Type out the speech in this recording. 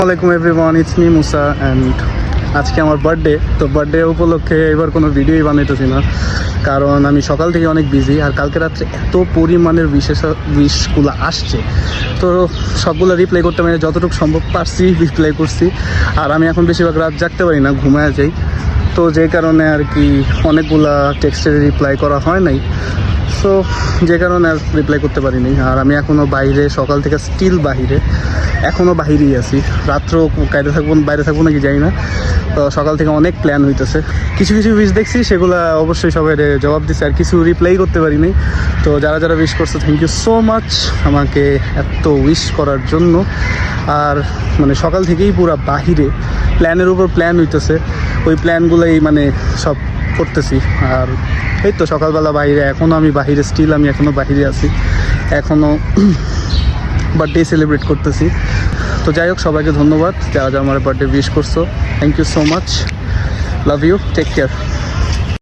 আসসালামাইকুম everyone, it's me Musa and আজকে আমার বার্থডে। তো বার্থডে উপলক্ষে এবার কোনো ভিডিওই বানাইতেছি না, কারণ আমি সকাল থেকে অনেক বিজি। আর কালকে রাত্রে এত পরিমাণের উইশগুলো আসছে, তো সবগুলো রিপ্লাই করতে পারি, যতটুকু সম্ভব পারছি রিপ্লাই করছি। আর আমি এখন বেশিরভাগ রাত জাগতে পারি না, ঘুমায় যাই, তো যে কারণে আর কি অনেকগুলা টেক্সটের রিপ্লাই করা হয় নাই, সো যে কারণে আর রিপ্লাই করতে পারিনি। আর আমি এখনও বাইরে, সকাল থেকে স্টিল বাহিরে, এখনও বাহিরেই আছি। রাত্রেও বাইরে থাকবো নাকি জানি না। তো সকাল থেকে অনেক প্ল্যান হইতেছে, কিছু কিছু উইশ দেখছি, সেগুলো অবশ্যই সবাই জবাব দিচ্ছে, আর কিছু রিপ্লাই করতে পারিনি। তো যারা যারা উইশ করছে, থ্যাংক ইউ সো মাচ আমাকে এত উইশ করার জন্য। আর মানে সকাল থেকেই পুরো বাহিরে প্ল্যানের উপর প্ল্যান হইতেছে, ওই প্ল্যানগুলোই মানে সব করতেছি। আর এই তো সকালবেলা বাইরে, এখনও আমি বাহিরে, স্টিল আমি এখনও বাহিরে আছি, এখনও বার্থডে সেলিব্রেট করতেছি। তো যাই হোক, সবাইকে ধন্যবাদ যারা যারা আমার বার্থডে উইশ করছো। Thank you so much, love you, take care.